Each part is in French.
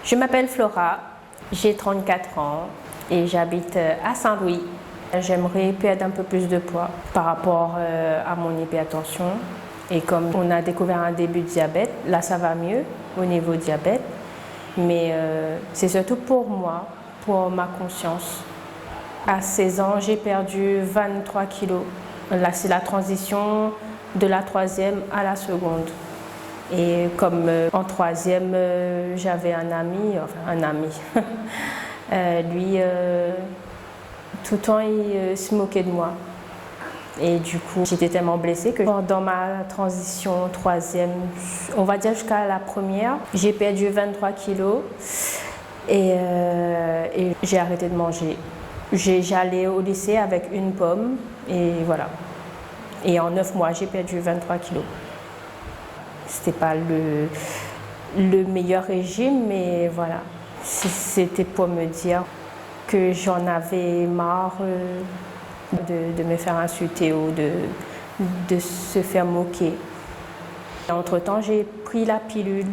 Je m'appelle Flora, j'ai 34 ans et j'habite à Saint-Louis. J'aimerais perdre un peu plus de poids par rapport à mon hypertension. Et comme on a découvert un début de diabète, là ça va mieux au niveau diabète. Mais c'est surtout pour moi, pour ma conscience. À 16 ans, j'ai perdu 23 kilos. Là, c'est la transition de la troisième à la seconde. Et comme en troisième, j'avais un ami, lui, tout le temps, il se moquait de moi. Et du coup, j'étais tellement blessée que dans ma transition troisième, on va dire jusqu'à la première, j'ai perdu 23 kilos et j'ai arrêté de manger. J'allais au lycée avec une pomme et voilà. Et en 9 mois, j'ai perdu 23 kilos. C'était pas le meilleur régime, mais voilà. C'était pour me dire que j'en avais marre de me faire insulter ou de se faire moquer. Entre-temps, j'ai pris la pilule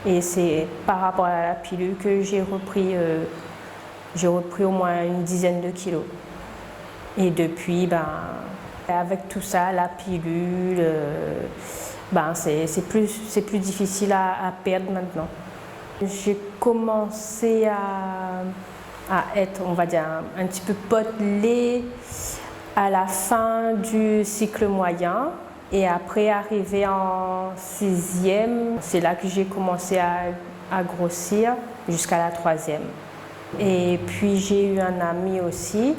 et c'est par rapport à la pilule que j'ai repris au moins une dizaine de kilos. Et depuis, avec tout ça, la pilule, c'est plus difficile à perdre maintenant. J'ai commencé à être, on va dire, un petit peu potelée à la fin du cycle moyen. Et après, arrivé en sixième, c'est là que j'ai commencé à grossir jusqu'à la troisième. Et puis j'ai eu un ami aussi.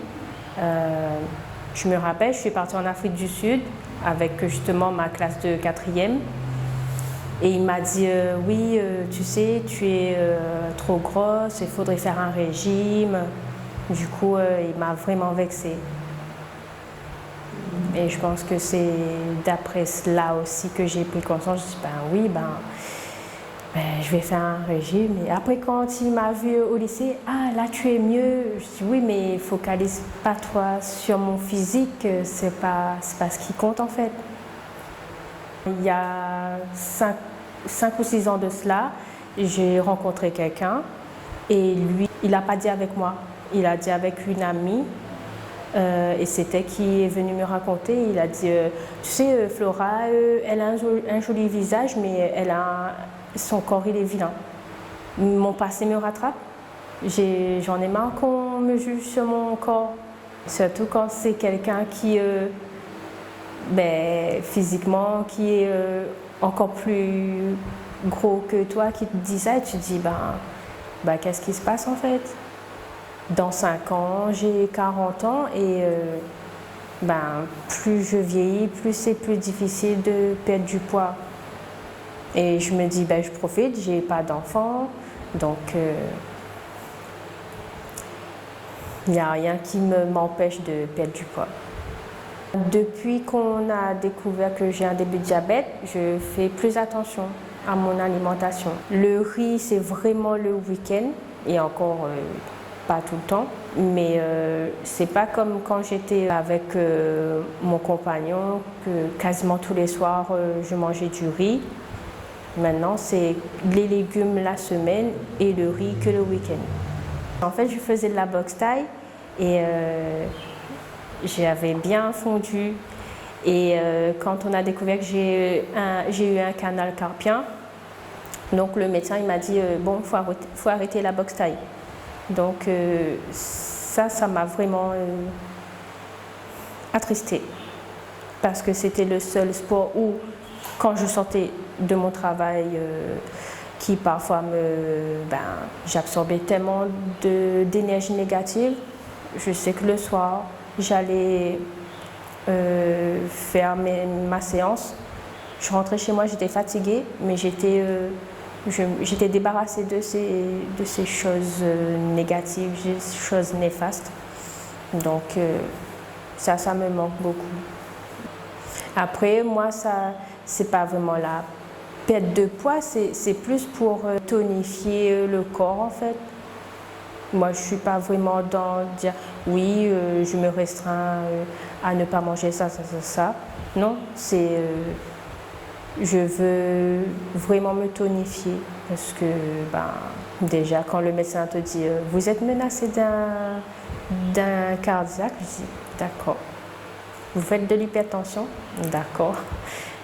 Je me rappelle, je suis partie en Afrique du Sud avec justement ma classe de quatrième. Et il m'a dit, oui, tu sais, tu es trop grosse, il faudrait faire un régime. Du coup, il m'a vraiment vexée. Et je pense que c'est d'après cela aussi que j'ai pris conscience. Je me suis dit, je vais faire un régime. Et après, quand il m'a vu au lycée, ah là tu es mieux. Je dis oui, mais focalise pas toi sur mon physique, c'est pas ce qui compte en fait. Il y a 5 ou 6 ans de cela, j'ai rencontré quelqu'un et lui, il n'a pas dit avec moi, il a dit avec une amie. Et c'était qui est venu me raconter, il a dit, tu sais Flora, elle a un joli visage, mais son corps il est vilain. Mon passé me rattrape, j'en ai marre qu'on me juge sur mon corps. Surtout quand c'est quelqu'un qui, physiquement, qui est encore plus gros que toi, qui te dit ça, et tu te dis, qu'est-ce qui se passe en fait ? Dans 5 ans, j'ai 40 ans et plus je vieillis, plus c'est plus difficile de perdre du poids. Et je me dis, je profite, j'ai pas d'enfant, donc il n'y a rien qui m'empêche de perdre du poids. Depuis qu'on a découvert que j'ai un début de diabète, je fais plus attention à mon alimentation. Le riz, c'est vraiment le week-end et encore pas tout le temps, mais c'est pas comme quand j'étais avec mon compagnon, que quasiment tous les soirs je mangeais du riz. Maintenant, c'est les légumes la semaine et le riz que le week-end. En fait, je faisais de la boxe thaï et j'avais bien fondu. Et quand on a découvert que j'ai eu un canal carpien, donc le médecin il m'a dit faut arrêter la boxe thaï. Donc ça m'a vraiment attristée parce que c'était le seul sport où, quand je sortais de mon travail, qui parfois j'absorbais tellement d'énergie négative, je sais que le soir, j'allais faire ma séance. Je rentrais chez moi, j'étais fatiguée, mais j'étais débarrassée de ces choses négatives, ces choses néfastes. Donc ça me manque beaucoup. Après, moi, ça, c'est pas vraiment la perte de poids, c'est plus pour tonifier le corps en fait. Moi, je suis pas vraiment dans dire oui, je me restreins à ne pas manger ça. Non, c'est Je veux vraiment me tonifier parce que déjà quand le médecin te dit vous êtes menacé d'un cardiaque, je dis d'accord. Vous faites de l'hypertension, d'accord.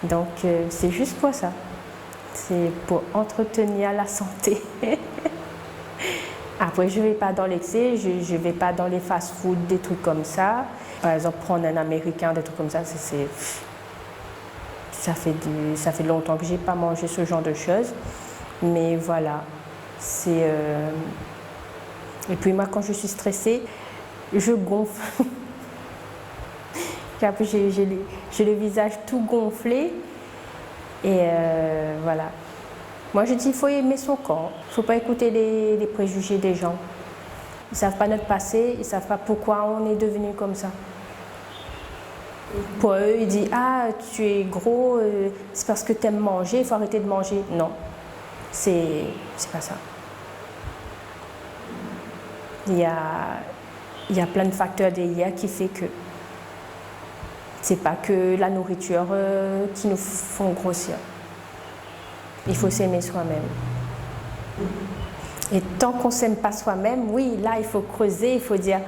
Donc c'est juste pour ça. C'est pour entretenir la santé. Après, je ne vais pas dans l'excès, je ne vais pas dans les fast-food, des trucs comme ça. Par exemple, prendre un américain, des trucs comme ça, ça fait longtemps que je n'ai pas mangé ce genre de choses. Mais voilà, Et puis moi, quand je suis stressée, je gonfle. J'ai le visage tout gonflé. Et voilà. Moi, je dis qu'il faut aimer son corps. Il ne faut pas écouter les préjugés des gens. Ils ne savent pas notre passé, ils ne savent pas pourquoi on est devenu comme ça. Pour eux, ils disent « Ah, tu es gros, c'est parce que tu aimes manger, il faut arrêter de manger. » Non, c'est pas ça. Il y a plein de facteurs derrière qui fait que c'est pas que la nourriture qui nous font grossir. Il faut s'aimer soi-même. Et tant qu'on ne s'aime pas soi-même, oui, là, il faut creuser, il faut dire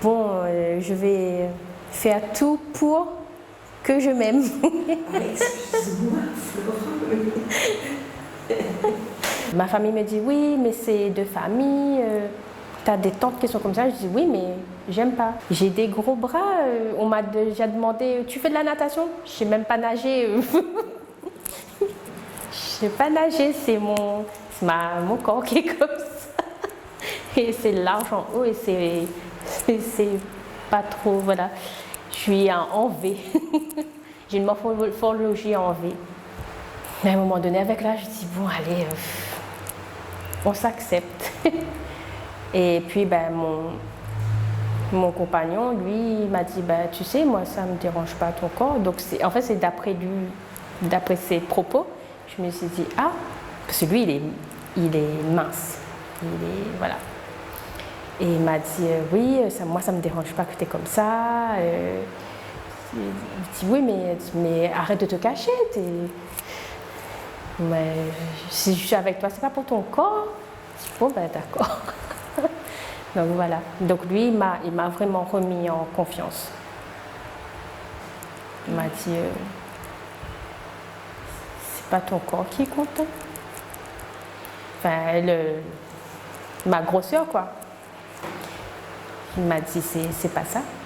bon, je vais faire tout pour que je m'aime. Excuse-moi, Ma famille me dit oui, mais c'est de famille. Tu as des tantes qui sont comme ça. Je dis oui, mais j'aime pas. J'ai des gros bras. On m'a déjà demandé tu fais de la natation? Je sais même pas nager. Je sais pas nager, c'est mon corps qui est comme ça. Et c'est large en haut et c'est pas trop, voilà. Je suis en V. J'ai une morphologie en V. Mais à un moment donné, avec l'âge, je dis bon, allez, on s'accepte. Et puis, mon compagnon, lui, il m'a dit tu sais, moi, ça me dérange pas ton corps. Donc, en fait, c'est d'après ses propos. Je me suis dit, parce que lui, il est mince. Voilà. Et il m'a dit, oui, moi, ça ne me dérange pas que tu es comme ça. Il dit, oui, mais arrête de te cacher. Mais si je suis avec toi, c'est pas pour ton corps. Je dis, bon, d'accord. Donc, voilà. Donc, lui, il m'a vraiment remis en confiance. Il m'a dit... pas ton corps qui est content. Enfin, ma grosseur, quoi. Il m'a dit, c'est pas ça.